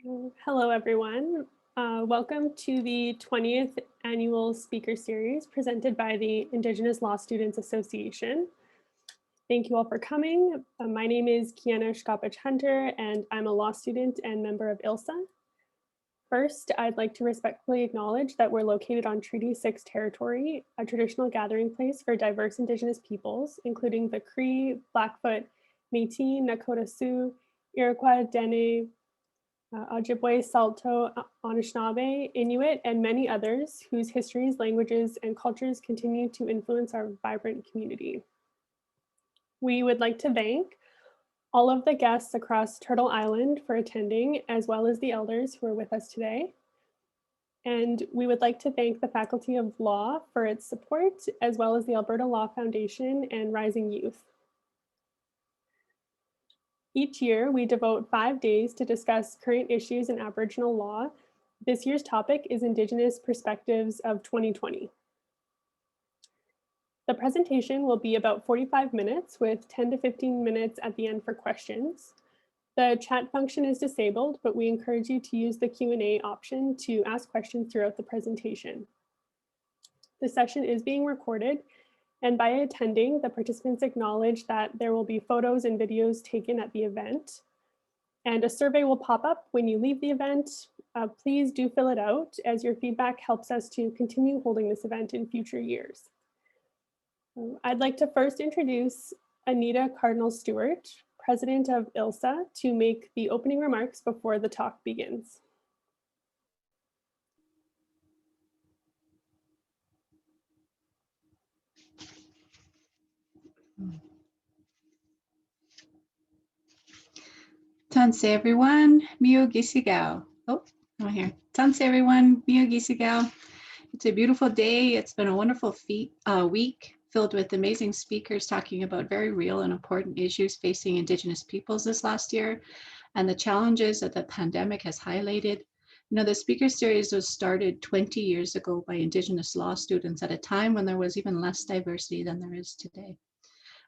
Hello, everyone. Welcome to the 20th Annual Speaker Series presented by the Indigenous Law Students Association. Thank you all for coming. My name is Kiana Shkapich-Hunter, and I'm a law student and member of ILSA. First, I'd like to respectfully acknowledge that we're located on Treaty 6 territory, a traditional gathering place for diverse Indigenous peoples, including the Cree, Blackfoot, Métis, Nakota Sioux, Iroquois, Dene, Ojibwe, Saulteaux, Anishinaabe, Inuit, and many others whose histories, languages, and cultures continue to influence our vibrant community. We would like to thank all of the guests across Turtle Island for attending, as well as the elders who are with us today. And we would like to thank the Faculty of Law for its support, as well as the Alberta Law Foundation and Rising Youth. Each year, we devote 5 days to discuss current issues in Aboriginal law. This year's topic is Indigenous Perspectives of 2020. The presentation will be about 45 minutes with 10 to 15 minutes at the end for questions. The chat function is disabled, but we encourage you to use the Q&A option to ask questions throughout the presentation. The session is being recorded, and by attending, the participants acknowledge that there will be photos and videos taken at the event. And a survey will pop up when you leave the event. Please do fill it out, as your feedback helps us to continue holding this event in future years. I'd like to first introduce Anita Cardinal-Stewart, President of ILSA, to make the opening remarks before the talk begins. Tanse everyone, Mio Gisigao. Oh, I'm here. Tanse everyone, Mio Gisigao. It's a beautiful day. It's been a wonderful week filled with amazing speakers talking about very real and important issues facing Indigenous peoples this last year and the challenges that the pandemic has highlighted. You know, the speaker series was started 20 years ago by Indigenous law students at a time when there was even less diversity than there is today.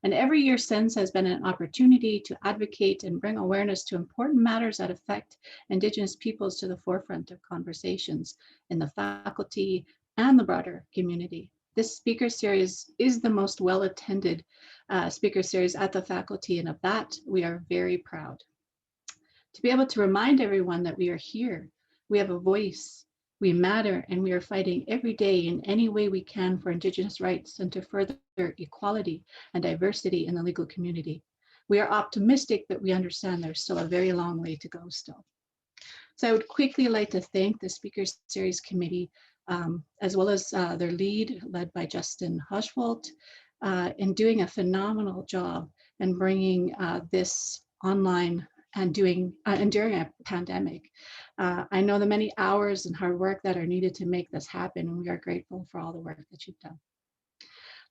And every year since has been an opportunity to advocate and bring awareness to important matters that affect Indigenous peoples to the forefront of conversations in the faculty and the broader community. This speaker series is the most well-attended speaker series at the faculty, and of that, we are very proud. To be able to remind everyone that we are here, we have a voice, we matter, and we are fighting every day in any way we can for Indigenous rights and to further equality and diversity in the legal community. We are optimistic, but we understand there's still a very long way to go still. So I would quickly like to thank the Speaker Series Committee, as well as their lead, led by Justin Hushwalt, in doing a phenomenal job in bringing this online and during a pandemic. I know the many hours and hard work that are needed to make this happen, and we are grateful for all the work that you've done.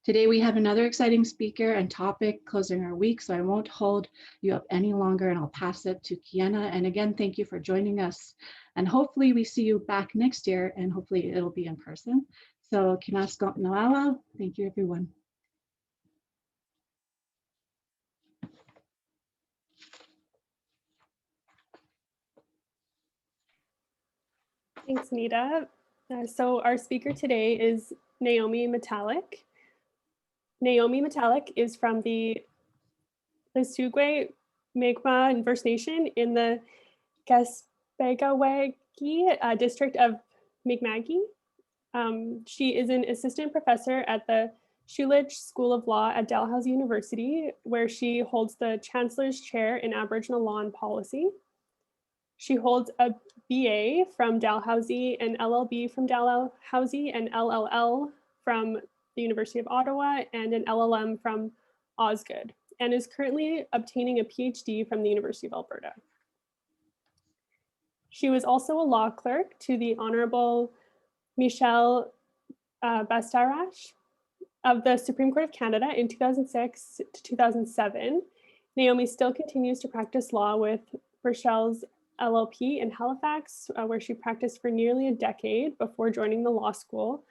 Today we have another exciting speaker and topic closing our week, so I won't hold you up any longer, and I'll pass it to Kiana. And again, thank you for joining us. And hopefully we see you back next year, and hopefully it'll be in person. So Kinasko Noala, thank you everyone. Thanks, Nita. So our speaker today is Naiomi Metallic. Naiomi Metallic is from the Lisugwe Mi'qmaq and First Nation in the Gaspegawagi district of Mi'qmaq. She is an assistant professor at the Schulich School of Law at Dalhousie University, where she holds the Chancellor's Chair in Aboriginal Law and Policy. She holds a BA from Dalhousie, an LLB from Dalhousie, an LLL from the University of Ottawa, and an LLM from Osgoode, and is currently obtaining a PhD from the University of Alberta. She was also a law clerk to the Honorable Michelle Bastarache of the Supreme Court of Canada in 2006 to 2007. Naiomi still continues to practice law with Rochelle's LLP in Halifax, where she practiced for nearly a decade before joining the law school,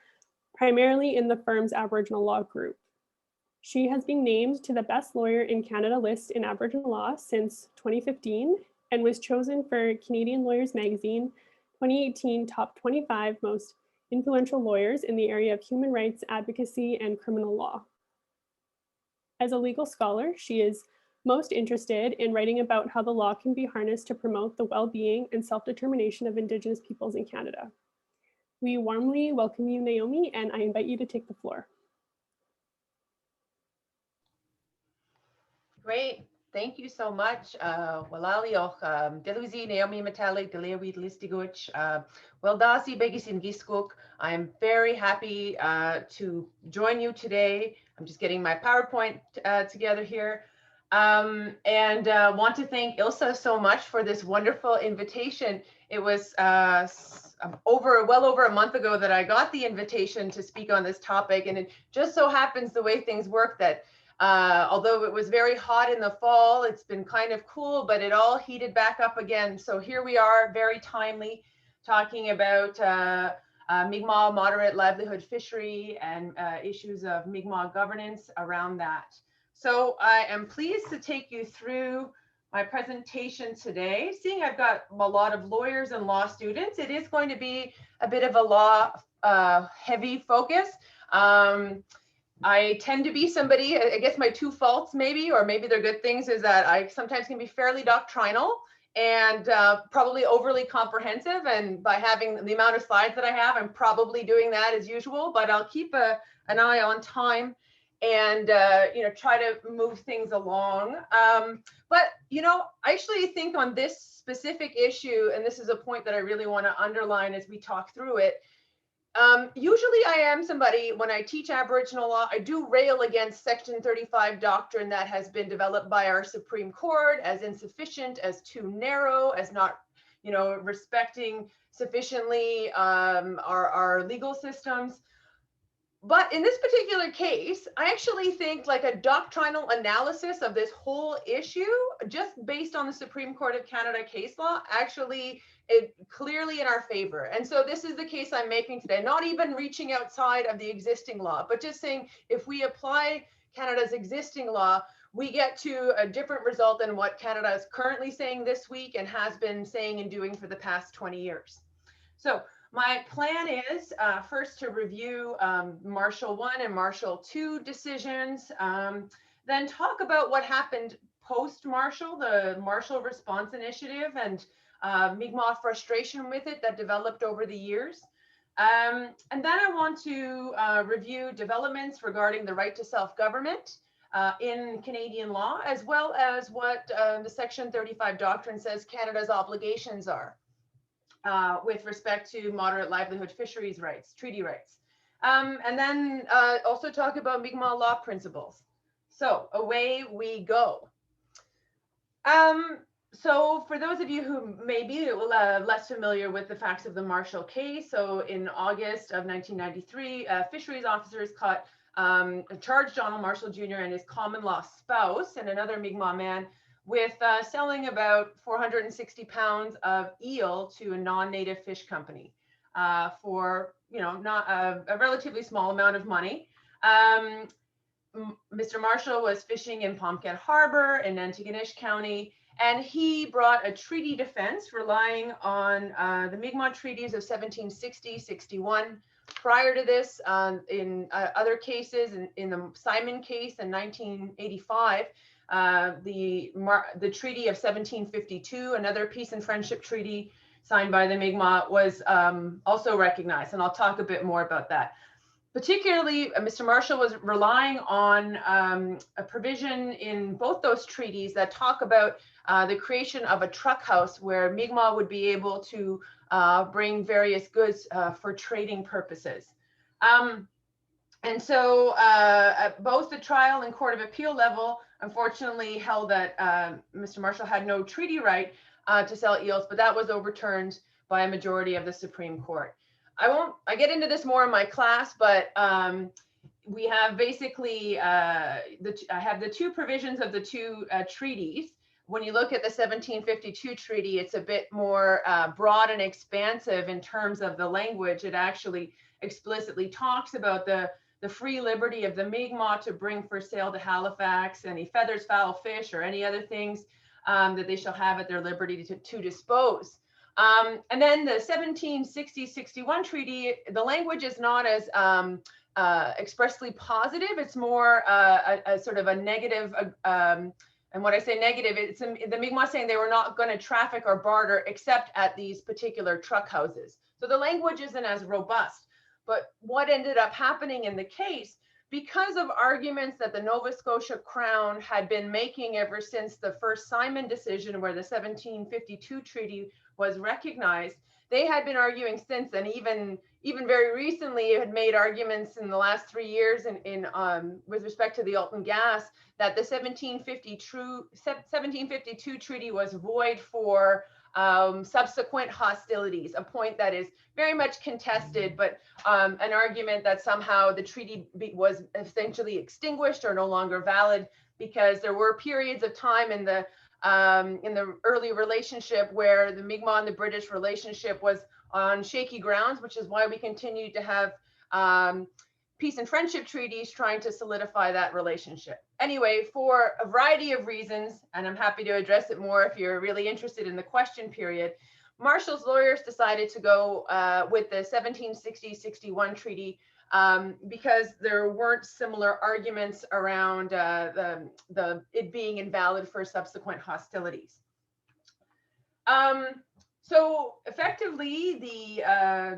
primarily in the firm's Aboriginal law group. She has been named to the Best Lawyer in Canada list in Aboriginal law since 2015 and was chosen for Canadian Lawyers Magazine 2018 Top 25 Most Influential Lawyers in the area of human rights, advocacy, and criminal law. As a legal scholar, she is most interested in writing about how the law can be harnessed to promote the well-being and self-determination of Indigenous peoples in Canada. We warmly welcome you, Naiomi, and I invite you to take the floor. Great. Thank you so much. Walalioch, Deluzi, Naiomi Metallic, Delewid Listiguch, Weldasi Begisin Giskuk. I am very happy to join you today. I'm just getting my PowerPoint together here. And want to thank ILSA so much for this wonderful invitation. It was well over a month ago that I got the invitation to speak on this topic. And it just so happens the way things work that although it was very hot in the fall, it's been kind of cool, but it all heated back up again. So here we are, very timely, talking about Mi'qmaq moderate livelihood fishery and issues of Mi'qmaq governance around that. So I am pleased to take you through my presentation today. Seeing I've got a lot of lawyers and law students, it is going to be a bit of a law heavy focus. I tend to be somebody, I guess my two faults maybe, or maybe they're good things, is that I sometimes can be fairly doctrinal and probably overly comprehensive. And by having the amount of slides that I have, I'm probably doing that as usual, but I'll keep an eye on time and try to move things along. But I actually think on this specific issue, and this is a point that I really want to underline as we talk through it, usually I am somebody, when I teach Aboriginal law, I do rail against Section 35 doctrine that has been developed by our Supreme Court as insufficient, as too narrow, as not, respecting sufficiently our legal systems. But in this particular case, I actually think like a doctrinal analysis of this whole issue, just based on the Supreme Court of Canada case law, actually it clearly in our favor. And so this is the case I'm making today, not even reaching outside of the existing law, but just saying if we apply Canada's existing law, we get to a different result than what Canada is currently saying this week and has been saying and doing for the past 20 years. So my plan is first to review Marshall 1 and Marshall 2 decisions, then talk about what happened post-Marshall, the Marshall Response Initiative and Mi'qmaq frustration with it that developed over the years. And then I want to review developments regarding the right to self-government in Canadian law, as well as what the Section 35 doctrine says Canada's obligations are. With respect to moderate livelihood fisheries rights, treaty rights. And then also talk about Mi'qmaq law principles. So away we go. So for those of you who may be less familiar with the facts of the Marshall case, so in August of 1993, fisheries officers charged Donald Marshall Jr. and his common law spouse and another Mi'qmaq man with selling about 460 pounds of eel to a non-native fish company for, not a relatively small amount of money. Mr. Marshall was fishing in Pamajwan Harbor in Nantigonish County, and he brought a treaty defense relying on the Mi'qmaq treaties of 1760-61. Prior to this, in other cases, in the Simon case in 1985, the Treaty of 1752, another peace and friendship treaty signed by the Mi'qmaq, was also recognized, and I'll talk a bit more about that. Particularly, Mr. Marshall was relying on a provision in both those treaties that talk about the creation of a truck house where Mi'qmaq would be able to bring various goods for trading purposes. And so at both the trial and Court of Appeal level, unfortunately held that Mr. Marshall had no treaty right to sell eels, but that was overturned by a majority of the Supreme Court. I get into this more in my class, but we have basically, I have the two provisions of the two treaties. When you look at the 1752 treaty, it's a bit more broad and expansive in terms of the language. It actually explicitly talks about the free liberty of the Mi'qmaq to bring for sale to Halifax any feathers, fowl, fish, or any other things that they shall have at their liberty to dispose. And then the 1760-61 treaty, the language is not as expressly positive. It's more a sort of a negative, and when I say negative, it's the Mi'qmaq saying they were not going to traffic or barter except at these particular truck houses. So the language isn't as robust. But what ended up happening in the case, because of arguments that the Nova Scotia Crown had been making ever since the first Simon decision, where the 1752 treaty was recognized, they had been arguing since, and even very recently had made arguments in the last 3 years with respect to the Alton gas, that the 1752 treaty was void for subsequent hostilities, a point that is very much contested, but an argument that somehow the treaty was essentially extinguished or no longer valid, because there were periods of time in the early relationship where the Mi'qmaq and the British relationship was on shaky grounds, which is why we continue to have peace and friendship treaties trying to solidify that relationship. Anyway, for a variety of reasons, and I'm happy to address it more if you're really interested in the question period, Marshall's lawyers decided to go with the 1760-61 treaty because there weren't similar arguments around it being invalid for subsequent hostilities. So effectively,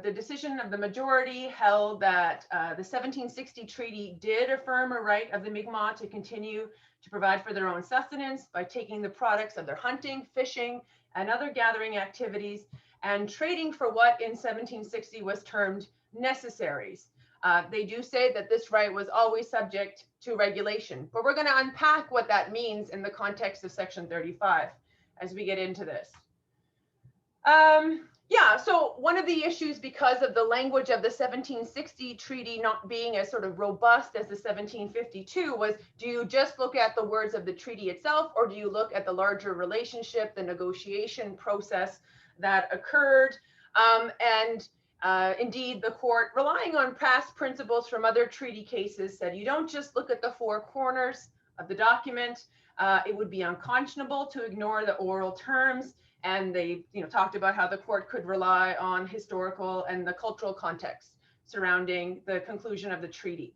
the decision of the majority held that the 1760 treaty did affirm a right of the Mi'qmaq to continue to provide for their own sustenance by taking the products of their hunting, fishing, and other gathering activities and trading for what in 1760 was termed necessaries. They do say that this right was always subject to regulation, but we're going to unpack what that means in the context of Section 35 as we get into this. Yeah, so one of the issues, because of the language of the 1760 treaty not being as sort of robust as the 1752, was, do you just look at the words of the treaty itself, or do you look at the larger relationship, the negotiation process that occurred? Indeed, the court, relying on past principles from other treaty cases, said you don't just look at the four corners of the document. It would be unconscionable to ignore the oral terms. And they talked about how the court could rely on historical and the cultural context surrounding the conclusion of the treaty.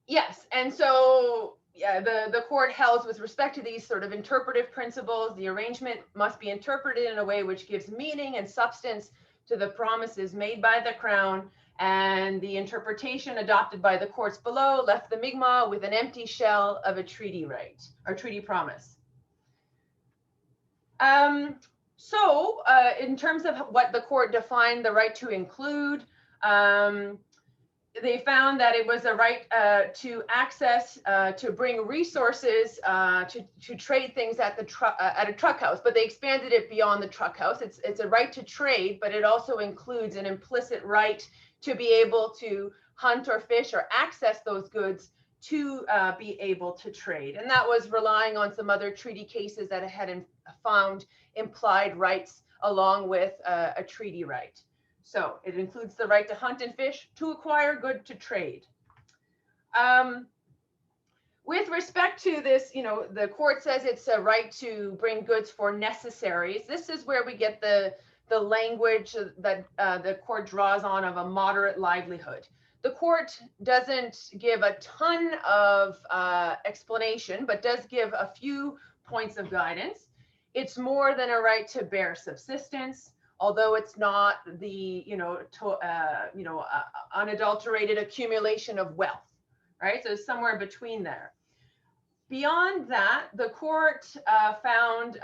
Yes, and so yeah, the court held with respect to these sort of interpretive principles, the arrangement must be interpreted in a way which gives meaning and substance to the promises made by the Crown, and the interpretation adopted by the courts below left the Mi'qmaq with an empty shell of a treaty right, or treaty promise. In terms of what the court defined the right to include, they found that it was a right to access, to bring resources, to trade things at a truck house, but they expanded it beyond the truck house. It's a right to trade, but it also includes an implicit right to be able to hunt or fish or access those goods to be able to trade. And that was relying on some other treaty cases that had found implied rights along with a treaty right. So it includes the right to hunt and fish, to acquire, good, to trade. With respect to this, the court says it's a right to bring goods for necessaries. This is where we get the language that the court draws on of a moderate livelihood. The court doesn't give a ton of explanation, but does give a few points of guidance. It's more than a right to bare subsistence, although it's not the unadulterated accumulation of wealth, right? So it's somewhere between there. Beyond that, the court found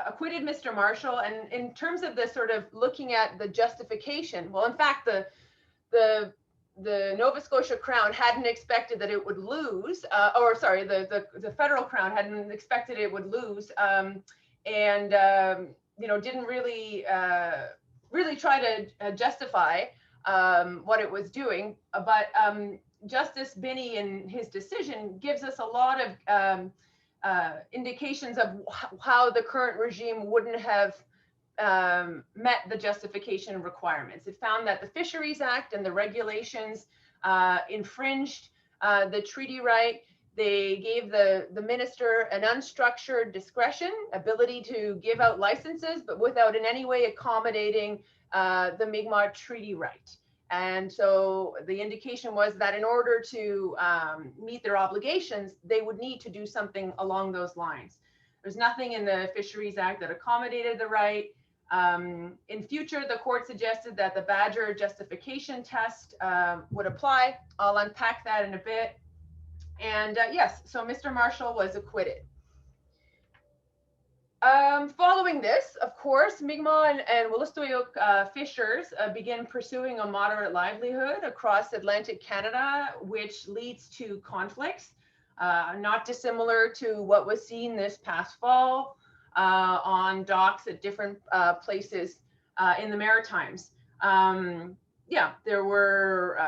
acquitted Mr. Marshall, and in terms of the sort of looking at the justification, well, in fact, the Nova Scotia Crown hadn't expected that it would lose, the federal Crown hadn't expected it would lose, didn't really try to justify what it was doing. But Justice Binney, in his decision, gives us a lot of indications of how the current regime wouldn't have met the justification requirements. It found that the Fisheries Act and the regulations infringed the treaty right. They gave the minister an unstructured discretion, ability to give out licenses, but without in any way accommodating the Mi'qmaq treaty right. And so the indication was that in order to meet their obligations, they would need to do something along those lines. There's nothing in the Fisheries Act that accommodated the right. In future, the court suggested that the Badger justification test would apply. I'll unpack that in a bit. And yes, so Mr. Marshall was acquitted. Following this, of course, Mi'qmaq and Wolastoqiyik fishers begin pursuing a moderate livelihood across Atlantic Canada, which leads to conflicts, not dissimilar to what was seen this past fall on docks at different places in the Maritimes. Yeah, there were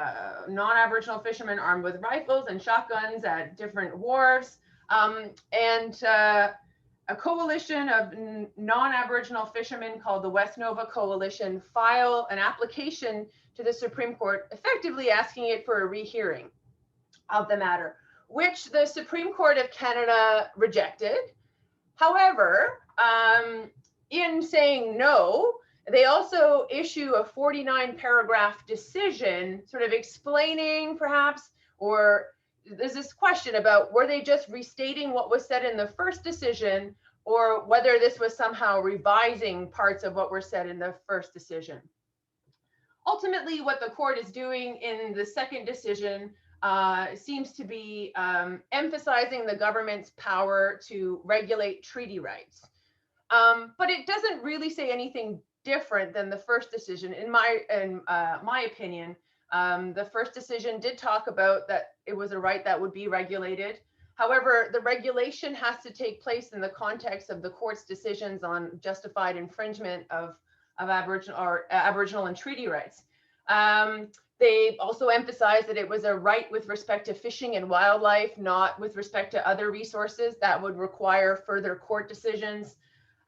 non-Aboriginal fishermen armed with rifles and shotguns at different wharves, and a coalition of non-Aboriginal fishermen called the West Nova Coalition file an application to the Supreme Court, effectively asking it for a rehearing of the matter, which the Supreme Court of Canada rejected. However, in saying no, they also issue a 49-paragraph decision sort of explaining perhaps, or there's this question about were they just restating what was said in the first decision or whether this was somehow revising parts of what were said in the first decision. Ultimately, what the court is doing in the second decision seems to be emphasizing the government's power to regulate treaty rights. But it doesn't really say anything different than the first decision. In my opinion, the first decision did talk about that it was a right that would be regulated. However, the regulation has to take place in the context of the court's decisions on justified infringement of Aboriginal and treaty rights. They also emphasized that it was a right with respect to fishing and wildlife, not with respect to other resources that would require further court decisions.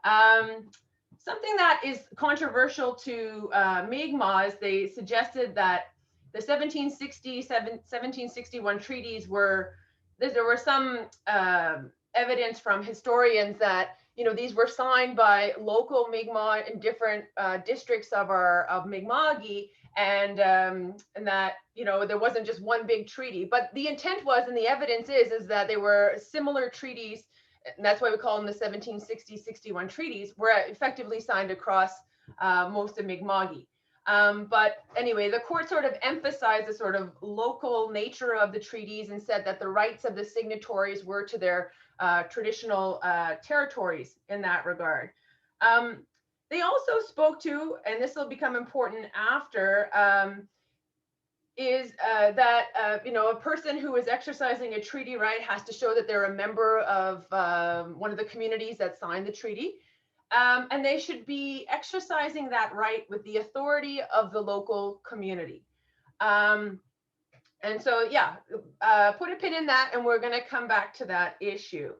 Something that is controversial to Mi'qmaq is they suggested that the 1761 treaties were, there were some evidence from historians that, you know, these were signed by local Mi'qmaq in different districts of Mi'kma'ki, and that, you know, there wasn't just one big treaty. But the intent was, and the evidence is that they were similar treaties, and that's why we call them the 1760-61 treaties, were effectively signed across most of Mi'kma'ki. But anyway, the court sort of emphasized the sort of local nature of the treaties and said that the rights of the signatories were to their traditional territories in that regard. They also spoke to, and this will become important after, that you know, a person who is exercising a treaty right has to show that they're a member of one of the communities that signed the treaty. And they should be exercising that right with the authority of the local community. And so, yeah, put a pin in that, and we're going to come back to that issue.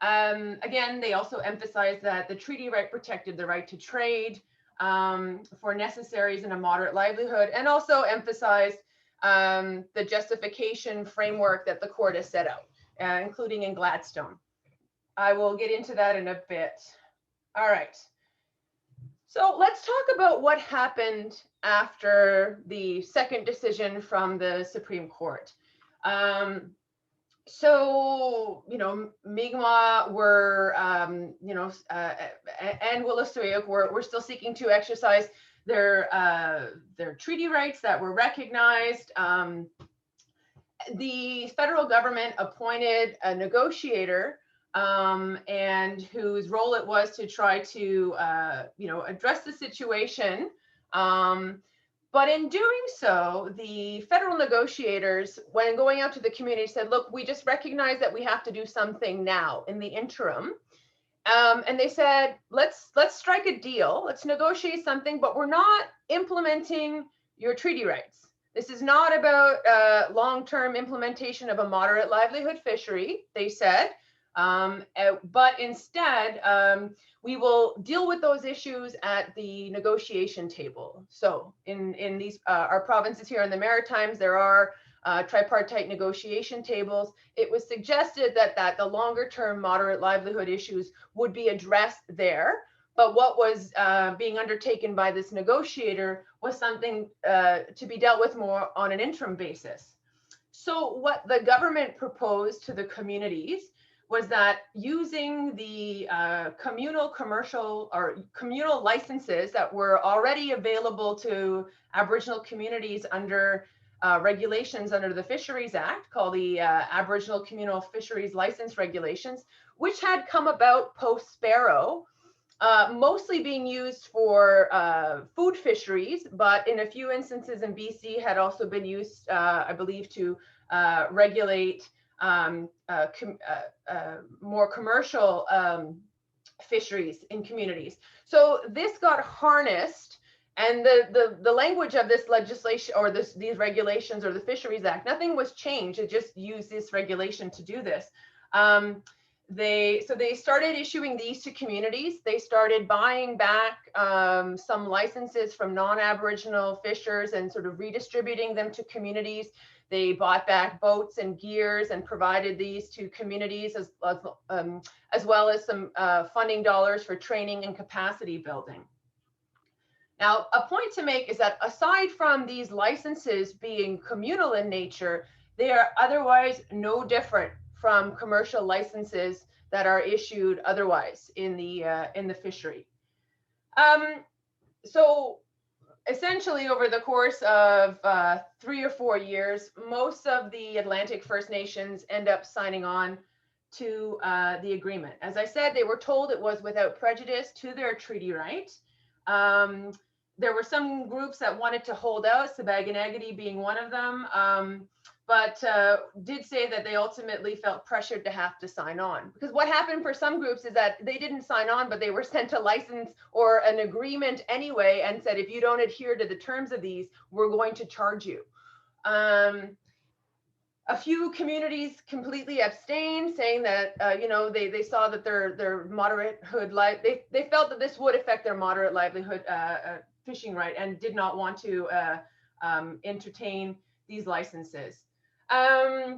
Again, they also emphasized that the treaty right protected the right to trade for necessaries and a moderate livelihood, and also emphasized the justification framework that the court has set out, including in Gladstone. I will get into that in a bit. All right. So let's talk about what happened after the second decision from the Supreme Court. So, you know, Mi'qmaq were, you know, and Wolastoqiyik were still seeking to exercise their treaty rights that were recognized. The federal government appointed a negotiator, and whose role it was to try to, you know, address the situation. But in doing so, the federal negotiators, when going out to the community, said, look, we just recognize that we have to do something now in the interim. And they said, let's strike a deal, let's negotiate something, but we're not implementing your treaty rights. This is not about long-term implementation of a moderate livelihood fishery, they said, but instead, we will deal with those issues at the negotiation table. So in these, our provinces here in the Maritimes, there are tripartite negotiation tables, it was suggested that the longer term moderate livelihood issues would be addressed there. But what was being undertaken by this negotiator was something to be dealt with more on an interim basis. So what the government proposed to the communities was that using the communal commercial or communal licenses that were already available to Aboriginal communities under regulations under the Fisheries Act called the Aboriginal Communal Fisheries License Regulations, which had come about post-Sparrow, mostly being used for food fisheries, but in a few instances in BC had also been used, I believe, to regulate more commercial fisheries in communities. So this got harnessed, and the language of this legislation or these regulations or the Fisheries Act, nothing was changed. It just used this regulation to do this. They started issuing these to communities. They started buying back some licenses from non-Aboriginal fishers and sort of redistributing them to communities. They bought back boats and gears and provided these to communities as well as some funding dollars for training and capacity building. Now, a point to make is that aside from these licenses being communal in nature, they are otherwise no different from commercial licenses that are issued otherwise in the fishery. So essentially, over the course of 3 or 4 years, most of the Atlantic First Nations end up signing on to the agreement. As I said, they were told it was without prejudice to their treaty right. There were some groups that wanted to hold out, Sabaganagati being one of them, but did say that they ultimately felt pressured to have to sign on. Because what happened for some groups is that they didn't sign on, but they were sent a license or an agreement anyway and said, if you don't adhere to the terms of these, we're going to charge you. A few communities completely abstained, saying that they saw that their moderatehood they felt that this would affect their moderate livelihood fishing right and did not want to entertain these licenses.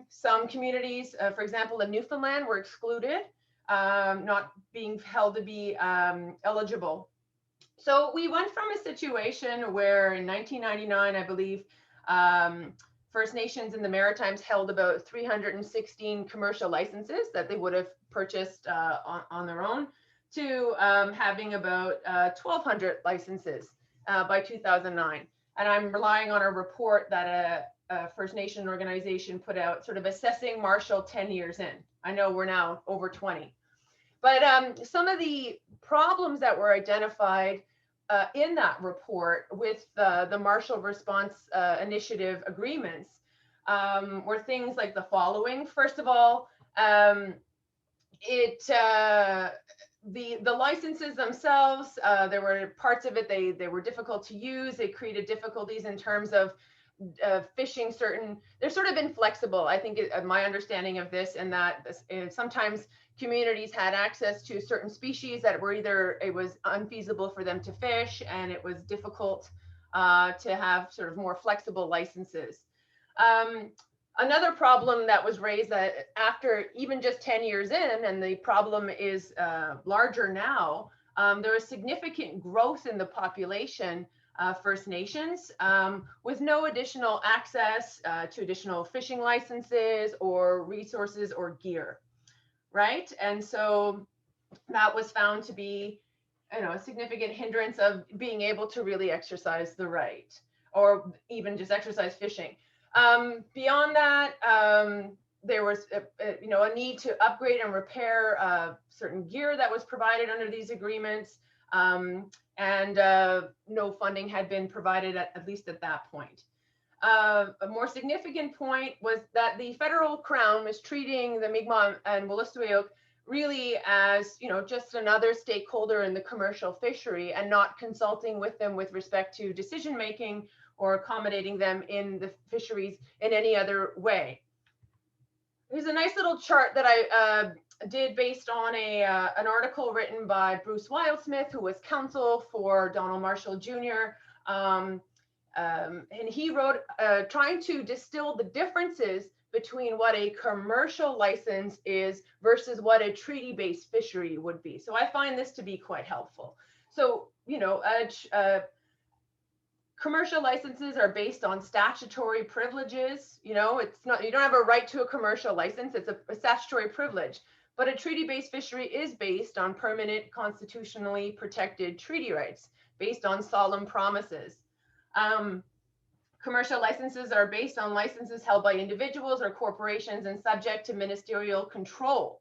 Some communities, for example, in Newfoundland, were excluded, not being held to be eligible. So we went from a situation where in 1999, I believe, First Nations in the Maritimes held about 316 commercial licenses that they would have purchased on their own, to having about 1,200 licenses by 2009. And I'm relying on a report that a First Nation organization put out, sort of assessing Marshall 10 years in. I know we're now over 20. But some of the problems that were identified in that report with the Marshall Response Initiative agreements were things like the following. First of all, the licenses themselves, there were parts of it, they were difficult to use. They created difficulties in terms of fishing certain, they're sort of inflexible. I think my understanding of this, and that sometimes communities had access to certain species that were either, it was unfeasible for them to fish, and it was difficult to have sort of more flexible licenses. Another problem that was raised that after even just 10 years in, and the problem is larger now, there was significant growth in the population First Nations with no additional access to additional fishing licenses or resources or gear, right? And so that was found to be, a significant hindrance of being able to really exercise the right, or even just exercise fishing. Beyond that, there was a need to upgrade and repair certain gear that was provided under these agreements, and no funding had been provided at least at that point. A more significant point was that the federal crown was treating the Migma and Wolastoqiyik really as, just another stakeholder in the commercial fishery, and not consulting with them with respect to decision making or accommodating them in the fisheries in any other way. Here's a nice little chart that I did based on an article written by Bruce Wildsmith, who was counsel for Donald Marshall Jr. And he wrote, trying to distill the differences between what a commercial license is versus what a treaty-based fishery would be. So I find this to be quite helpful. So, you know, commercial licenses are based on statutory privileges. You know, it's not, you don't have a right to a commercial license, it's a statutory privilege. But a treaty-based fishery is based on permanent, constitutionally protected treaty rights, based on solemn promises. Commercial licenses are based on licenses held by individuals or corporations and subject to ministerial control.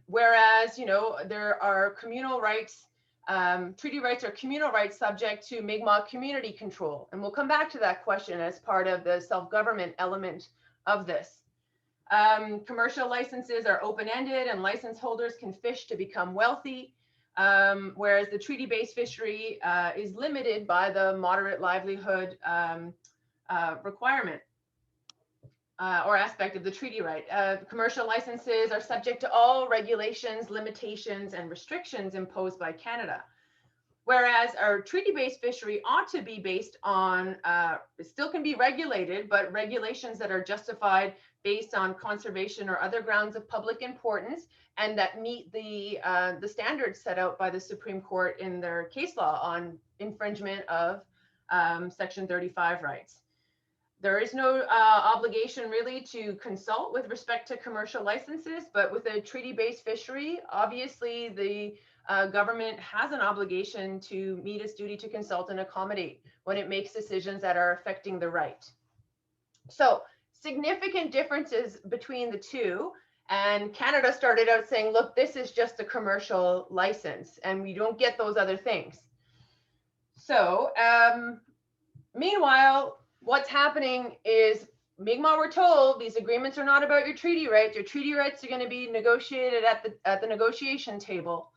Whereas, you know, there are communal rights, treaty rights or communal rights subject to Mi'qmaq community control. And we'll come back to that question as part of the self-government element of this. Commercial licenses are open-ended and license holders can fish to become wealthy. Whereas the treaty-based fishery is limited by the moderate livelihood requirement or aspect of the treaty right. Commercial licenses are subject to all regulations, limitations, and restrictions imposed by Canada. Whereas our treaty-based fishery ought to be based on, it still can be regulated, but regulations that are justified based on conservation or other grounds of public importance, and that meet the standards set out by the Supreme Court in their case law on infringement of Section 35 rights. There is no obligation really to consult with respect to commercial licenses, but with a treaty-based fishery, obviously the government has an obligation to meet its duty to consult and accommodate when it makes decisions that are affecting the right. So significant differences between the two. And Canada started out saying, look, this is just a commercial license and we don't get those other things. So meanwhile, what's happening is Mi'qmaq were told these agreements are not about your treaty rights. Your treaty rights are going to be negotiated at the negotiation table.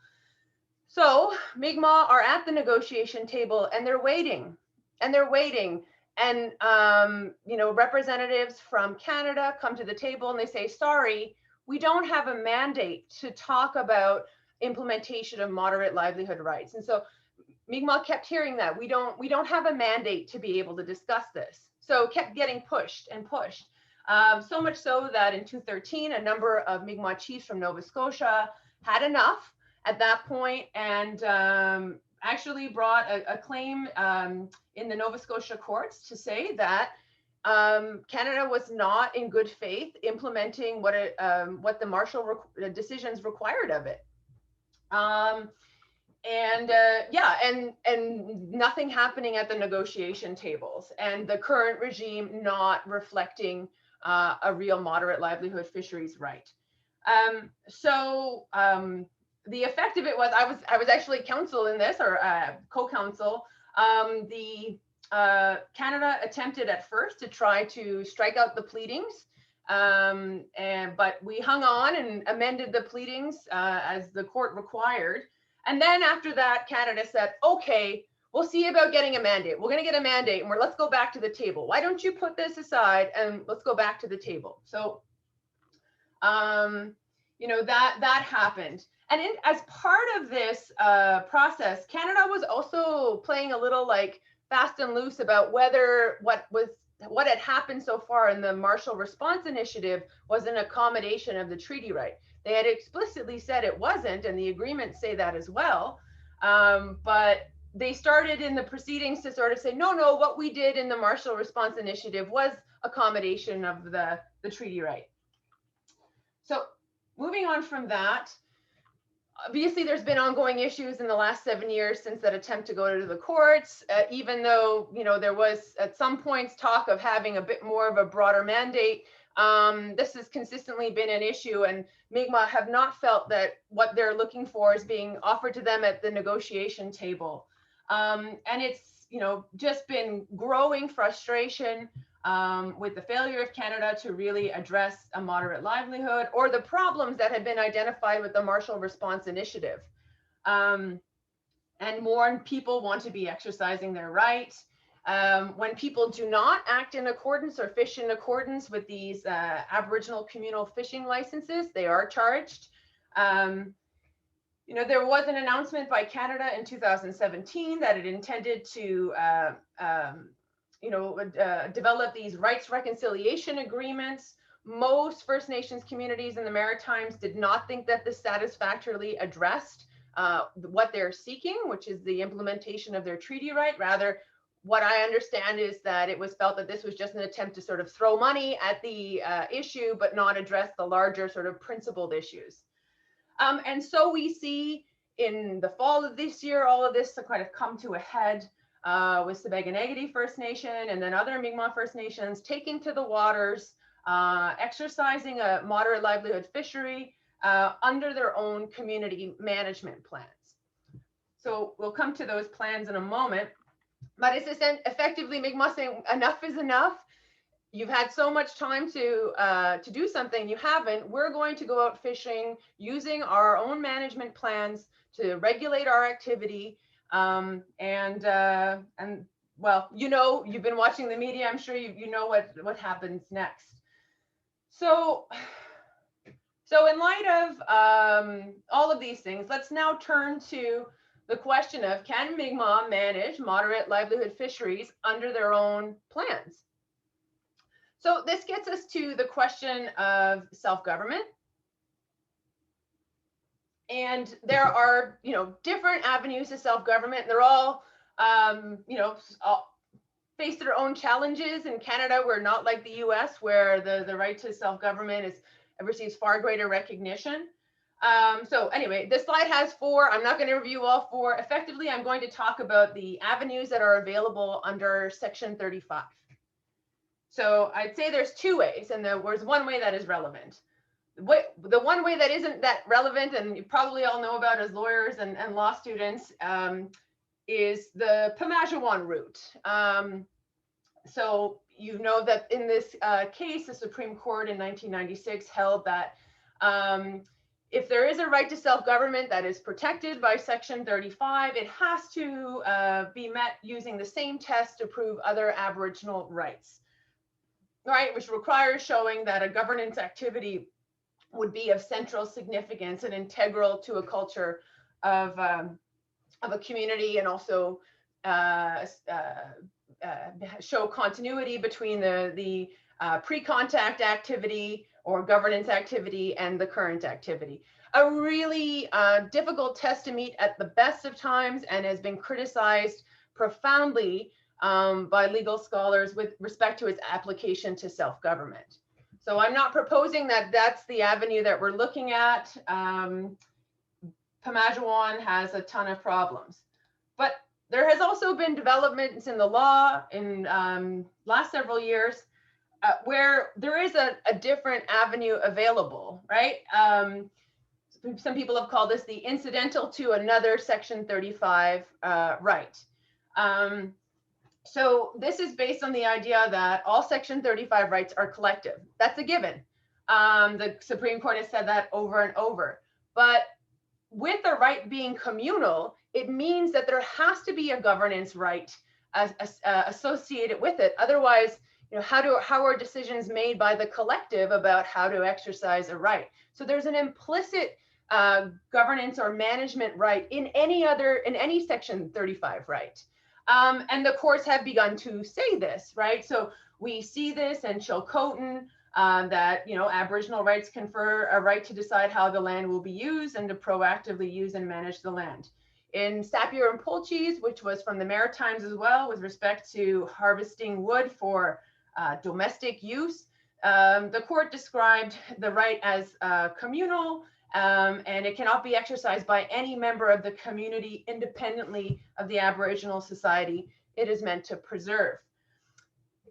So Mi'qmaq are at the negotiation table and they're waiting and they're waiting. And, you know, representatives from Canada come to the table and they say, sorry, we don't have a mandate to talk about implementation of moderate livelihood rights. And so Mi'qmaq kept hearing that we don't have a mandate to be able to discuss this. So kept getting pushed and pushed. So much so that in 2013, a number of Mi'qmaq chiefs from Nova Scotia had enough at that point and actually brought a claim in the Nova Scotia courts to say that Canada was not in good faith implementing what the Marshall decisions required of it. And nothing happening at the negotiation tables, and the current regime not reflecting a real moderate livelihood fisheries right. The effect of it was I was actually counsel in this, or co-counsel. Canada attempted at first to try to strike out the pleadings, but we hung on and amended the pleadings as the court required. And then after that, Canada said, okay, we'll see about getting a mandate. We're going to get a mandate and let's go back to the table. Why don't you put this aside and let's go back to the table? So, you know, that happened. And as part of this process, Canada was also playing a little like fast and loose about whether what had happened so far in the Marshall Response Initiative was an accommodation of the treaty right. They had explicitly said it wasn't, and the agreements say that as well. But they started in the proceedings to sort of say, no, what we did in the Marshall Response Initiative was accommodation of the treaty right. So moving on from that, obviously there's been ongoing issues in the last 7 years since that attempt to go to the courts, even though, you know, there was at some points talk of having a bit more of a broader mandate. This has consistently been an issue, and Mi'qmaq have not felt that what they're looking for is being offered to them at the negotiation table. And it's, you know, just been growing frustration with the failure of Canada to really address a moderate livelihood or the problems that had been identified with the Marshall Response Initiative. And more people want to be exercising their rights. When people do not act in accordance or fish in accordance with these Aboriginal communal fishing licenses, they are charged. You You know, there was an announcement by Canada in 2017 that it intended to, develop these rights reconciliation agreements. Most First Nations communities in the Maritimes did not think that this satisfactorily addressed what they're seeking, which is the implementation of their treaty right. Rather, what I understand is that it was felt that this was just an attempt to sort of throw money at the issue, but not address the larger sort of principled issues. And so we see in the fall of this year, all of this to kind of come to a head with Sibäganägädi First Nation and then other Mi'qmaq First Nations taking to the waters, exercising a moderate livelihood fishery under their own community management plans. So we'll come to those plans in a moment, but it's effectively Mi'qmaq saying enough is enough. You've had so much time to do something, you haven't. We're going to go out fishing using our own management plans to regulate our activity. And well, you know, you've been watching the media. I'm sure you know what happens next. So in light of all of these things, let's now turn to the question of, can Mi'qmaq manage moderate livelihood fisheries under their own plans? So this gets us to the question of self-government. And there are, different avenues to self-government. They're all, all face their own challenges. In Canada, we're not like the US, where the right to self-government receives far greater recognition. So anyway, this slide has 4. I'm not going to review all 4. Effectively, I'm going to talk about the avenues that are available under Section 35. So I'd say there's 2 ways, and there's one way that is relevant. The one way that isn't that relevant, and you probably all know about as lawyers and law students, is the Pamajwan route. So you know that in this case, the Supreme Court in 1996 held that if there is a right to self-government that is protected by Section 35, it has to be met using the same test to prove other Aboriginal rights, right? Which requires showing that a governance activity would be of central significance and integral to a culture of a community, and also show continuity between the pre-contact activity or governance activity and the current activity. A really difficult test to meet at the best of times, and has been criticized profoundly by legal scholars with respect to its application to self-government. So I'm not proposing that that's the avenue that we're looking at. Pamajwan has a ton of problems, but there has also been developments in the law in last several years where there is a different avenue available, right? Some people have called this the incidental to another Section 35 right. So this is based on the idea that all Section 35 rights are collective. That's a given. The Supreme Court has said that over and over. But with the right being communal, it means that there has to be a governance right associated with it. Otherwise, how are decisions made by the collective about how to exercise a right? So there's an implicit governance or management right in any Section 35 right. And the courts have begun to say this, right? So we see this in Chilcotin, that Aboriginal rights confer a right to decide how the land will be used and to proactively use and manage the land. In Sapir and Pulches, which was from the Maritimes as well, with respect to harvesting wood for domestic use, the court described the right as communal, and it cannot be exercised by any member of the community independently of the Aboriginal society it is meant to preserve.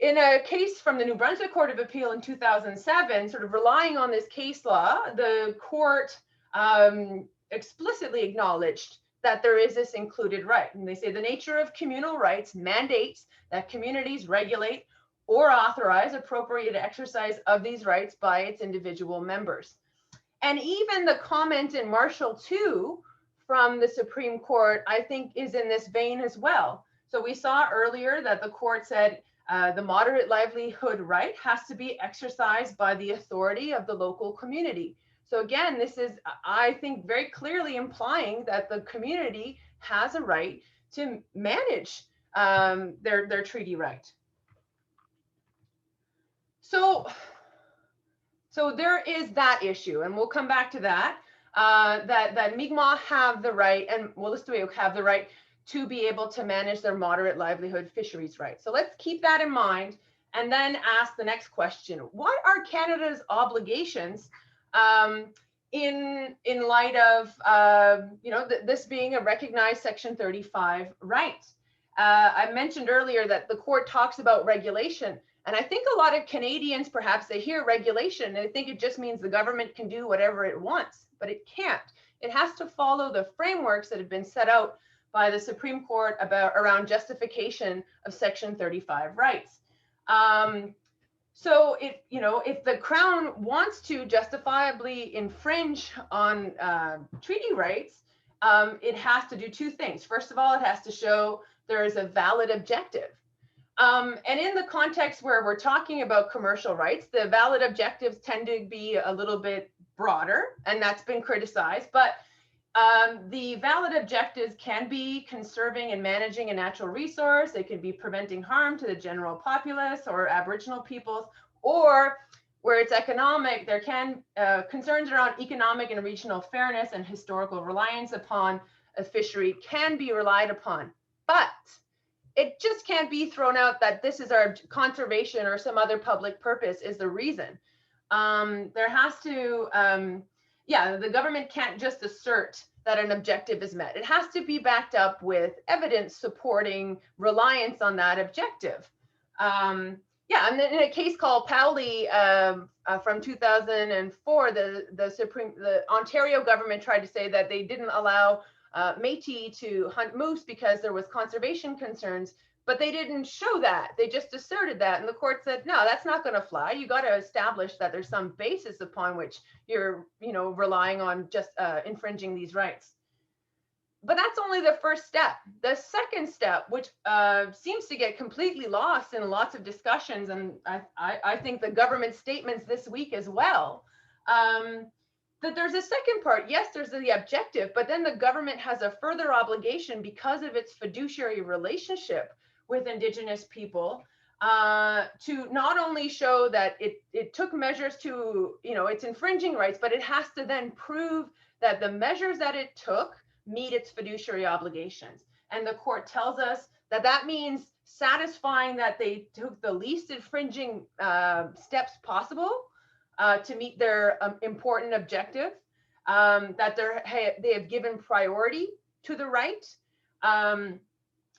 In a case from the New Brunswick Court of Appeal in 2007, sort of relying on this case law, the court explicitly acknowledged that there is this included right. And they say the nature of communal rights mandates that communities regulate or authorize appropriate exercise of these rights by its individual members. And even the comment in Marshall 2 from the Supreme Court, I think, is in this vein as well. So we saw earlier that the court said the moderate livelihood right has to be exercised by the authority of the local community. So again, this is, I think, very clearly implying that the community has a right to manage their treaty right. So there is that issue, and we'll come back to that. That Mi'qmaq have the right, and Wolastoqiyik have the right to be able to manage their moderate livelihood fisheries rights. So let's keep that in mind, and then ask the next question: what are Canada's obligations in light of this being a recognized Section 35 right? I mentioned earlier that the court talks about regulation. And I think a lot of Canadians, perhaps they hear regulation and they think it just means the government can do whatever it wants, but it can't. It has to follow the frameworks that have been set out by the Supreme Court around justification of Section 35 rights. So if the Crown wants to justifiably infringe on treaty rights, it has to do two things. First of all, it has to show there is a valid objective. And in the context where we're talking about commercial rights, the valid objectives tend to be a little bit broader, and that's been criticized. But the valid objectives can be conserving and managing a natural resource. They can be preventing harm to the general populace or Aboriginal peoples, or where it's economic, there can concerns around economic and regional fairness and historical reliance upon a fishery can be relied upon. But it just can't be thrown out that this is our conservation or some other public purpose is the reason. There has to, the government can't just assert that an objective is met. It has to be backed up with evidence supporting reliance on that objective. And in a case called Powley from 2004, the Ontario government tried to say that they didn't allow Métis to hunt moose because there was conservation concerns, but they didn't show that. They just asserted that, and the court said, no, that's not going to fly. You got to establish that there's some basis upon which you're, relying on just infringing these rights. But that's only the first step. The second step, which seems to get completely lost in lots of discussions, and I think the government statements this week as well, that there's a second part. Yes, there's the objective, but then the government has a further obligation because of its fiduciary relationship with Indigenous people to not only show that it took measures to, it's infringing rights, but it has to then prove that the measures that it took meet its fiduciary obligations. And the court tells us that that means satisfying that they took the least infringing steps possible to meet their important objective, that they have given priority to the right.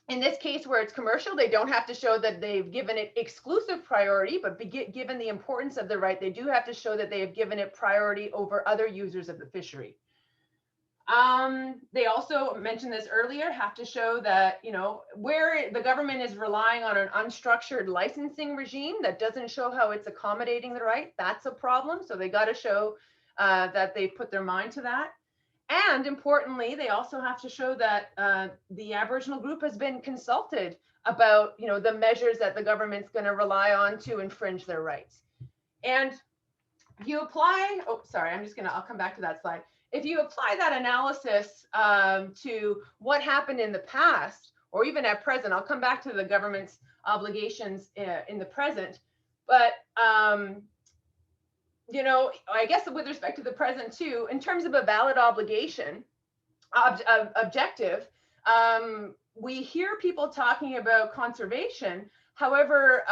In this case, where it's commercial, they don't have to show that they've given it exclusive priority, but given the importance of the right, they do have to show that they have given it priority over other users of the fishery. They also mentioned this earlier, have to show that, where the government is relying on an unstructured licensing regime that doesn't show how it's accommodating the right, that's a problem. So they got to show that they put their mind to that. And importantly, they also have to show that the Aboriginal group has been consulted about, the measures that the government's going to rely on to infringe their rights. And you apply, I'll come back to that slide. If you apply that analysis to what happened in the past, or even at present, I'll come back to the government's obligations in the present, but I guess with respect to the present too, in terms of a valid obligation, objective, we hear people talking about conservation. However,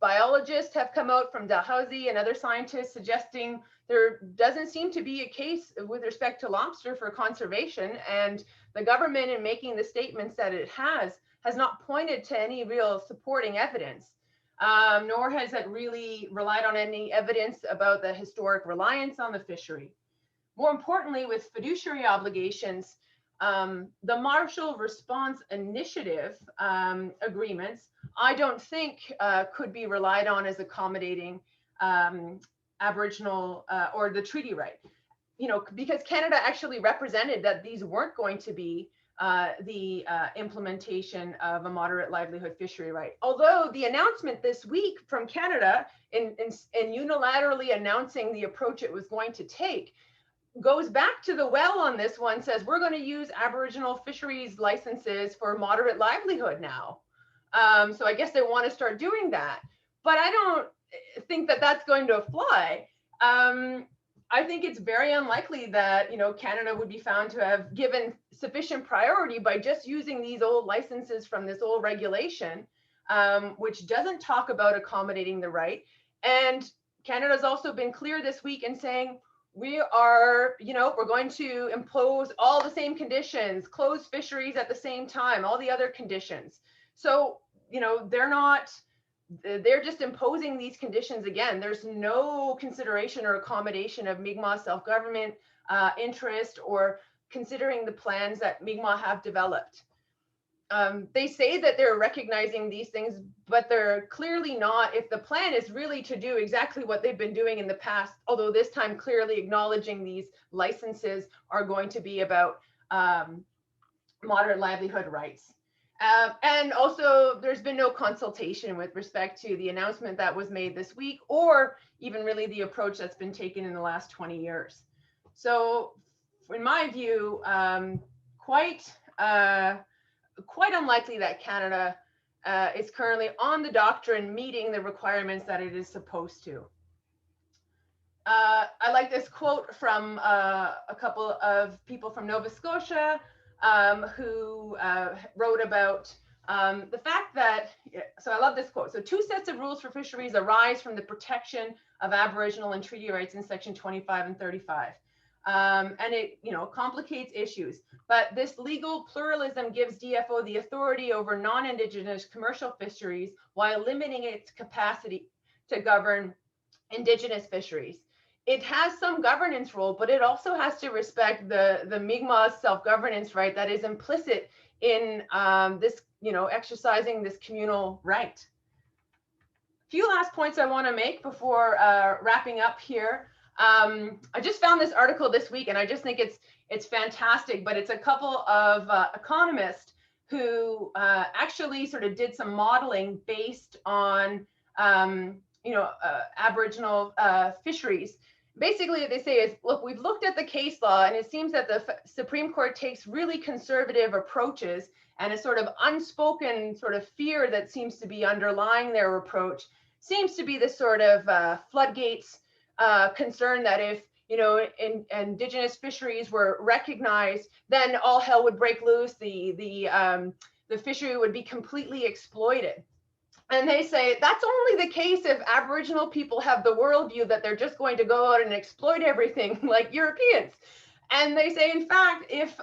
biologists have come out from Dalhousie and other scientists suggesting there doesn't seem to be a case with respect to lobster for conservation, and the government, in making the statements that it has not pointed to any real supporting evidence, nor has it really relied on any evidence about the historic reliance on the fishery. More importantly, with fiduciary obligations, the Marshall Response Initiative agreements, I don't think could be relied on as accommodating Aboriginal or the treaty right, because Canada actually represented that these weren't going to be the implementation of a moderate livelihood fishery right. Although the announcement this week from Canada in unilaterally announcing the approach it was going to take goes back to the well on this one, says we're going to use Aboriginal fisheries licenses for moderate livelihood now. So I guess they want to start doing that. But I don't think that that's going to fly. I think it's very unlikely that, you know, Canada would be found to have given sufficient priority by just using these old licenses from this old regulation, which doesn't talk about accommodating the right. And Canada's also been clear this week in saying we are, you know, we're going to impose all the same conditions, close fisheries at the same time, all the other conditions. So, you know, they're just imposing these conditions again. There's no consideration or accommodation of Mi'qmaq self-government interest or considering the plans that Migma have developed. They say that they're recognizing these things, but they're clearly not if the plan is really to do exactly what they've been doing in the past, although this time clearly acknowledging these licenses are going to be about moderate livelihood rights. And also, there's been no consultation with respect to the announcement that was made this week, or even really the approach that's been taken in the last 20 years. So, in my view, quite unlikely that Canada is currently on the doctrine meeting the requirements that it is supposed to. I like this quote from a couple of people from Nova Scotia who wrote about the fact that, so I love this quote. So 2 sets of rules for fisheries arise from the protection of Aboriginal and treaty rights in section 25 and 35. And it, you know, complicates issues, but this legal pluralism gives DFO the authority over non-Indigenous commercial fisheries while limiting its capacity to govern Indigenous fisheries. It has some governance role, but it also has to respect the Mi'qmaq self-governance right that is implicit in this, you know, exercising this communal right. A few last points I want to make before wrapping up here. I just found this article this week, and I just think it's fantastic. But it's a couple of economists who actually sort of did some modeling based on you know, Aboriginal fisheries. Basically, what they say is, look, we've looked at the case law, and it seems that the Supreme Court takes really conservative approaches, and a sort of unspoken sort of fear that seems to be underlying their approach seems to be this sort of floodgates concern that if, you know, Indigenous fisheries were recognized, then all hell would break loose. The fishery would be completely exploited. And they say that's only the case if Aboriginal people have the worldview that they're just going to go out and exploit everything like Europeans. And they say, in fact, if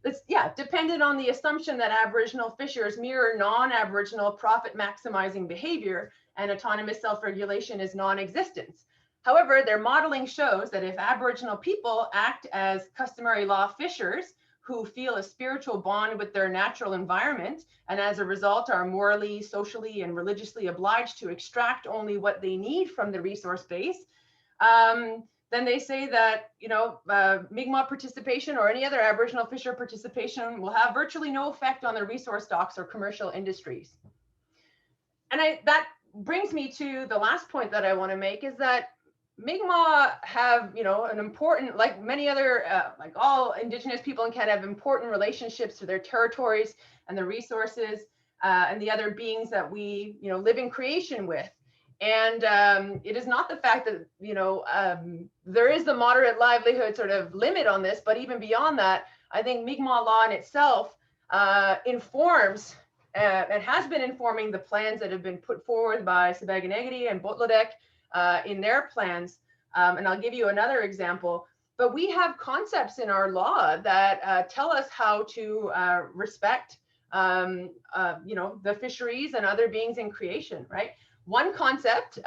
it's dependent on the assumption that Aboriginal fishers mirror non-Aboriginal profit maximizing behavior and autonomous self-regulation is non-existent. However, their modeling shows that if Aboriginal people act as customary law fishers who feel a spiritual bond with their natural environment, and as a result are morally, socially, and religiously obliged to extract only what they need from the resource base, then they say that, you know, Mi'qmaq participation or any other Aboriginal fisher participation will have virtually no effect on the resource stocks or commercial industries. And that brings me to the last point that I want to make, is that Mi'qmaq have, you know, an important, like many other, like all Indigenous people in Canada, have important relationships to their territories and the resources and the other beings that we, you know, live in creation with. And it is not the fact that, you know, there is the moderate livelihood sort of limit on this, but even beyond that, I think Mi'qmaq law in itself informs and has been informing the plans that have been put forward by Sibägänegi and Botlodek in their plans. And I'll give you another example, but we have concepts in our law that tell us how to respect, you know, the fisheries and other beings in creation, right? One concept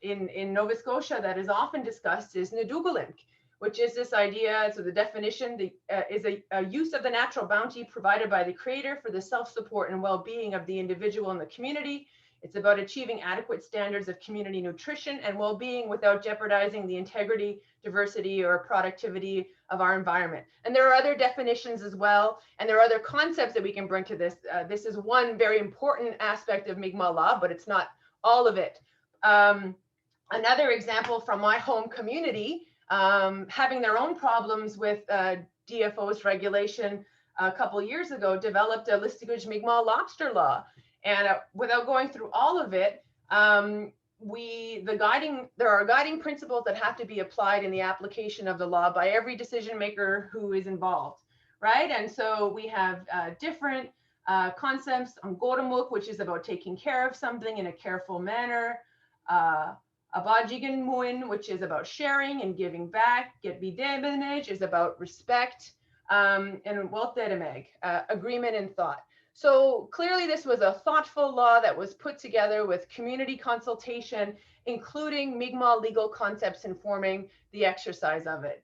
in Nova Scotia that is often discussed is Nadugalink, which is this idea, so the definition is a use of the natural bounty provided by the creator for the self-support and well-being of the individual and the community. It's about achieving adequate standards of community nutrition and well-being without jeopardizing the integrity, diversity, or productivity of our environment. And there are other definitions as well, and there are other concepts that we can bring to this. This is one very important aspect of Mi'kmaq law, but it's not all of it. Another example from my home community, having their own problems with DFO's regulation a couple of years ago, developed a Litigation Mi'kmaq lobster law. And without going through all of it, there are guiding principles that have to be applied in the application of the law by every decision maker who is involved, right? And so we have different concepts on Goromuk, which is about taking care of something in a careful manner. Abajigan Muin, which is about sharing and giving back. Get Bidebenage is about respect. And Weltedemeg, agreement and thought. So clearly this was a thoughtful law that was put together with community consultation, including Mi'kmaq legal concepts informing the exercise of it.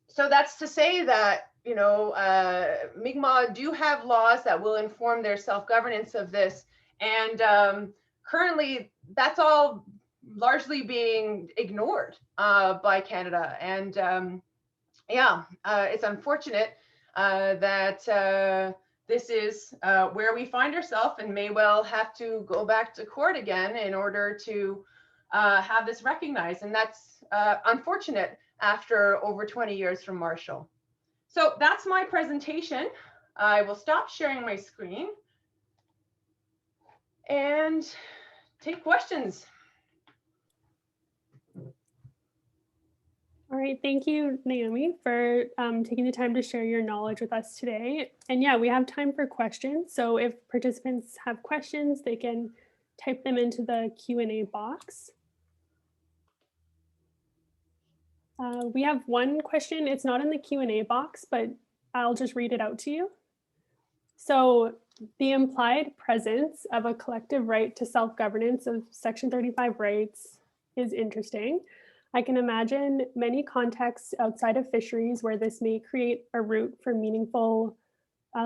So that's to say that, you know, Mi'kmaq do have laws that will inform their self-governance of this. And currently that's all largely being ignored by Canada. And yeah, it's unfortunate that this is where we find ourselves and may well have to go back to court again in order to have this recognized. And that's unfortunate after over 20 years from Marshall. So that's my presentation. I will stop sharing my screen and take questions. All right, thank you, Naiomi, for taking the time to share your knowledge with us today. And yeah, we have time for questions. So if participants have questions, they can type them into the Q&A box. We have one question. It's not in the Q&A box, but I'll just read it out to you. So the implied presence of a collective right to self-governance of Section 35 rights is interesting. I can imagine many contexts outside of fisheries where this may create a route for meaningful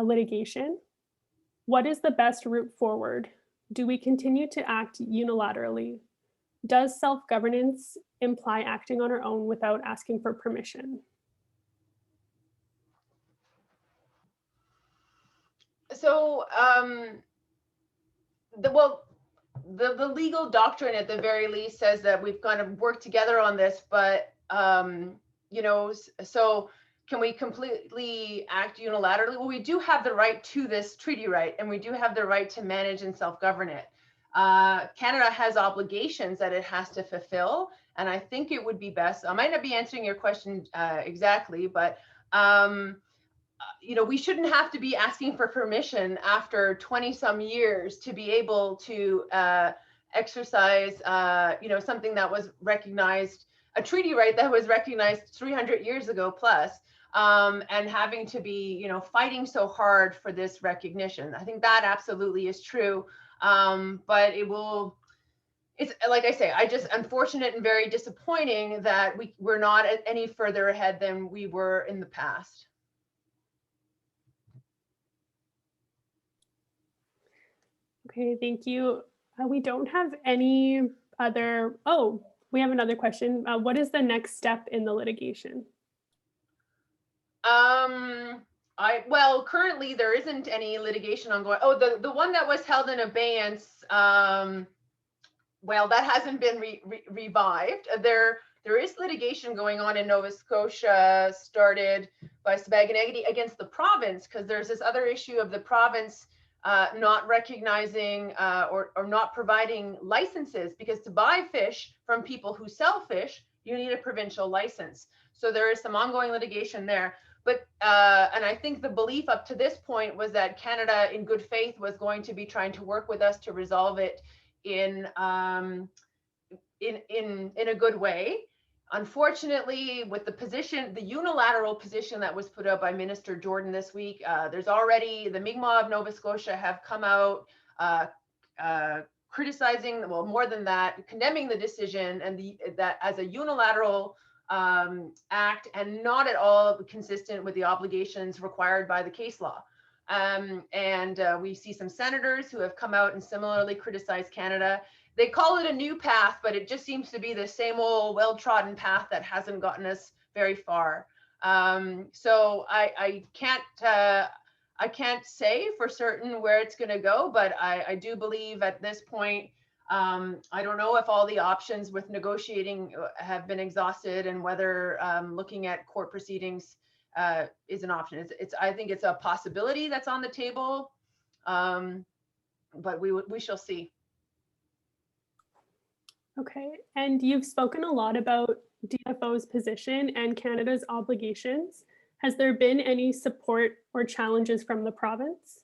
litigation. What is the best route forward? Do we continue to act unilaterally? Does self-governance imply acting on our own without asking for permission? So, the legal doctrine at the very least says that we've kind of worked together on this, but you know, so can we completely act unilaterally? Well, we do have the right to this treaty right, and we do have the right to manage and self-govern it. Canada has obligations that it has to fulfill, and I think it would be best, I might not be answering your question exactly, but you know, we shouldn't have to be asking for permission after 20 some years to be able to exercise, you know, something that was recognized, a treaty right that was recognized 300 years ago plus, and having to be, you know, fighting so hard for this recognition. I think that absolutely is true, but it's like I say, just unfortunate and very disappointing that we're not any further ahead than we were in the past. Okay, thank you. We don't have any other, oh, we have another question. What is the next step in the litigation? Well, currently there isn't any litigation ongoing. Oh, the one that was held in abeyance, well, that hasn't been revived. There is litigation going on in Nova Scotia, started by Sbaganagity against the province, because there's this other issue of the province not recognizing or not providing licenses, because to buy fish from people who sell fish, you need a provincial license. So there is some ongoing litigation there. But, and I think the belief up to this point was that Canada in good faith was going to be trying to work with us to resolve it in a good way. Unfortunately, with the position, the unilateral position that was put out by Minister Jordan this week, there's already, the Migma of Nova Scotia have come out criticizing, well, more than that, condemning the decision and that as a unilateral act and not at all consistent with the obligations required by the case law. We see some senators who have come out and similarly criticized Canada. They call it a new path, but it just seems to be the same old well-trodden path that hasn't gotten us very far. So I can't say for certain where it's going to go, but I do believe at this point, I don't know if all the options with negotiating have been exhausted and whether looking at court proceedings is an option. I think it's a possibility that's on the table, but we shall see. Okay, and you've spoken a lot about DFO's position and Canada's obligations. Has there been any support or challenges from the province?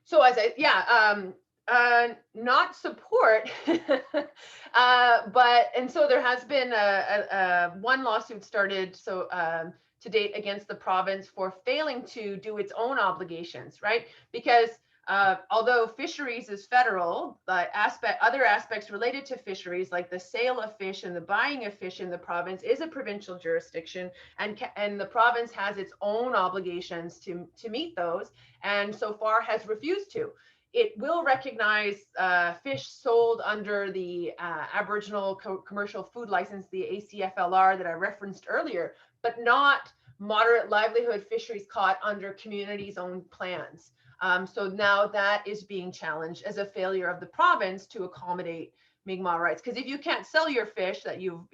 So not support, and so there has been one lawsuit started to date against the province for failing to do its own obligations, right? Because although fisheries is federal, other aspects related to fisheries, like the sale of fish and the buying of fish in the province, is a provincial jurisdiction, and the province has its own obligations to meet those, and so far has refused to. It will recognize fish sold under the Aboriginal Commercial Food License, the ACFLR that I referenced earlier, but not moderate livelihood fisheries caught under communities' own plans. So now that is being challenged as a failure of the province to accommodate Mi'qmaq rights. Because if you can't sell your fish that you've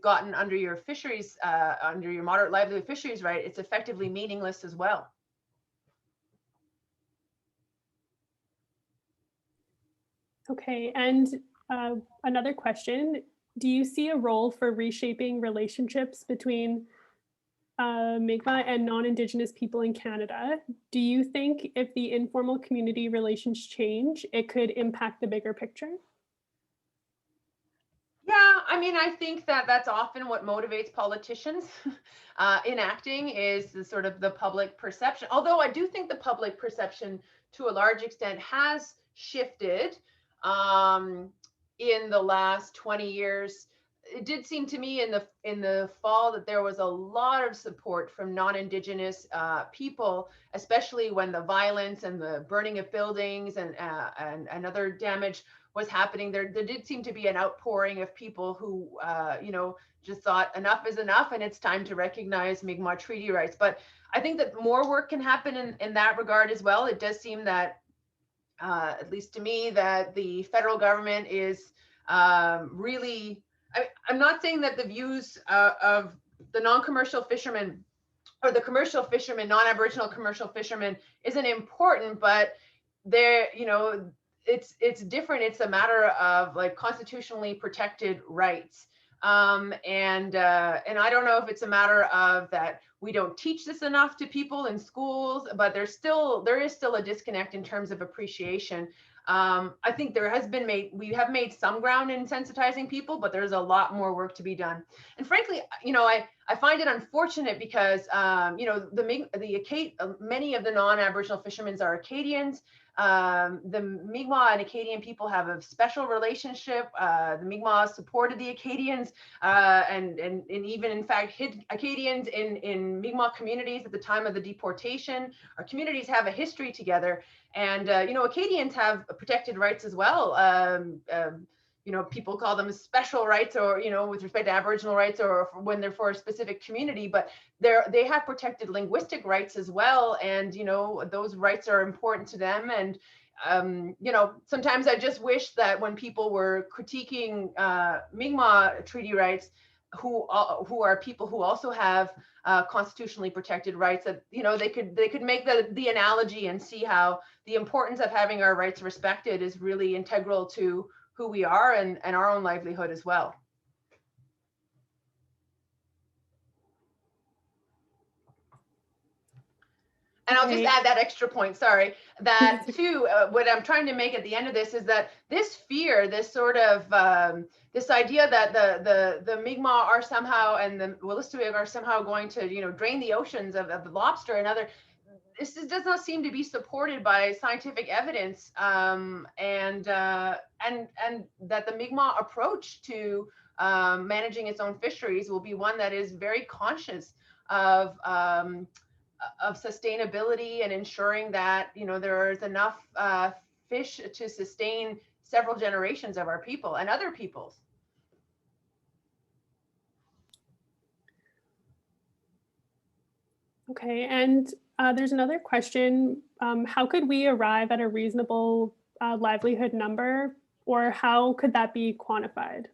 gotten under your fisheries, under your moderate livelihood fisheries right, it's effectively meaningless as well. Okay, and another question, do you see a role for reshaping relationships between Migma and non-Indigenous people in Canada? Do you think if the informal community relations change, it could impact the bigger picture? Yeah, I mean, I think that's often what motivates politicians in acting, is the sort of the public perception. Although I do think the public perception to a large extent has shifted in the last 20 years. It did seem to me in the fall that there was a lot of support from non-Indigenous people, especially when the violence and the burning of buildings and other damage was happening. There did seem to be an outpouring of people who just thought enough is enough and it's time to recognize Mi'kmaq treaty rights. But I think that more work can happen in that regard as well. It does seem that at least to me, that the federal government is really, I'm not saying that the views of the non-commercial fishermen or the commercial fishermen, non-Aboriginal commercial fishermen isn't important, but they're, it's different. It's a matter of like constitutionally protected rights. And I don't know if it's a matter of that we don't teach this enough to people in schools, but there is still a disconnect in terms of appreciation. I think we have made some ground in sensitizing people, but there's a lot more work to be done. And frankly, I find it unfortunate because many of the non-Aboriginal fishermen are Acadians. The Mi'kmaq and Acadian people have a special relationship. The Mi'kmaq supported the Acadians and even in fact hid Acadians in Mi'kmaq communities at the time of the deportation. Our communities have a history together, and Acadians have protected rights as well. People call them special rights, or with respect to Aboriginal rights, or when they're for a specific community, but they have protected linguistic rights as well, and those rights are important to them. And sometimes I just wish that when people were critiquing Mi'kmaq treaty rights, who are people who also have constitutionally protected rights, that they could make the analogy and see how the importance of having our rights respected is really integral to who we are and our own livelihood as well. And I'll just add that extra point, sorry, that too, what I'm trying to make at the end of this is that this fear, this sort of, this idea that the Mi'kmaq are somehow, and the Wolastoqiyik are somehow going to, drain the oceans of the lobster and other, this does not seem to be supported by scientific evidence, and that the Mi'kmaq approach to managing its own fisheries will be one that is very conscious of sustainability and ensuring that, you know, there is enough fish to sustain several generations of our people and other peoples. Okay, and there's another question. How could we arrive at a reasonable livelihood number, or how could that be quantified?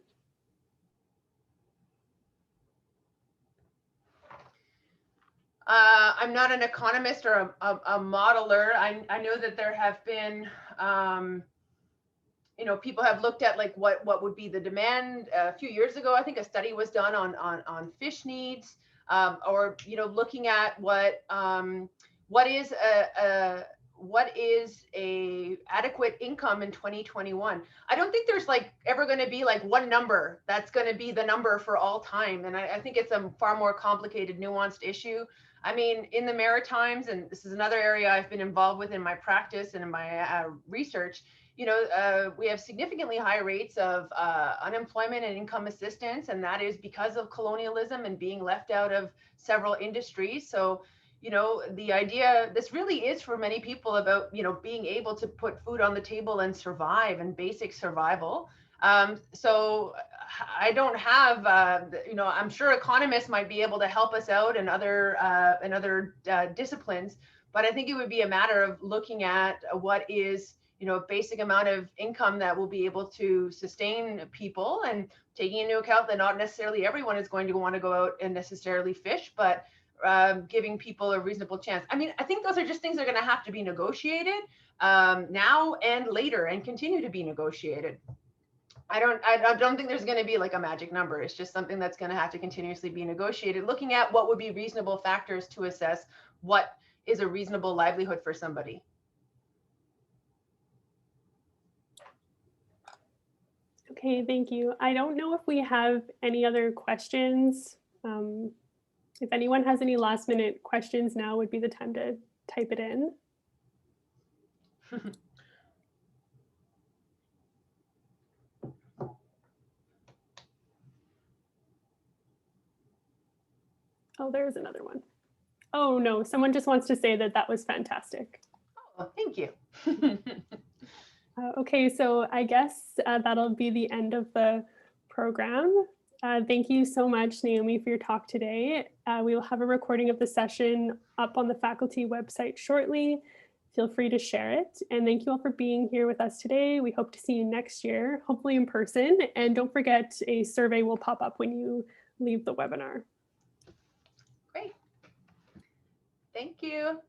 I'm not an economist or a modeler. I know that there have been, you know, people have looked at like what would be the demand. A few years ago, I think a study was done on fish needs, or, you know, looking at what is a adequate income in 2021. I don't think there's like ever going to be like one number that's going to be the number for all time. And I think it's a far more complicated, nuanced issue. I mean, in the Maritimes, and this is another area I've been involved with in my practice and in my research, you know, we have significantly high rates of unemployment and income assistance, and that is because of colonialism and being left out of several industries. So, you know, the idea, this really is for many people about, you know, being able to put food on the table and survive, and basic survival. So I don't have, you know, I'm sure economists might be able to help us out in other disciplines, but I think it would be a matter of looking at what is, you know, a basic amount of income that will be able to sustain people, and taking into account that not necessarily everyone is going to want to go out and necessarily fish, but giving people a reasonable chance. I mean, I think those are just things that are going to have to be negotiated now and later, and continue to be negotiated. I don't think there's going to be like a magic number. It's just something that's going to have to continuously be negotiated, looking at what would be reasonable factors to assess what is a reasonable livelihood for somebody. Okay, thank you. I don't know if we have any other questions. If anyone has any last minute questions, now would be the time to type it in. Oh, there's another one. Oh no, someone just wants to say that that was fantastic. Oh, thank you. Okay, so I guess that'll be the end of the program. Thank you so much, Naomi, for your talk today. We will have a recording of the session up on the faculty website shortly. Feel free to share it. And thank you all for being here with us today. We hope to see you next year, hopefully in person. And don't forget, a survey will pop up when you leave the webinar. Great. Thank you.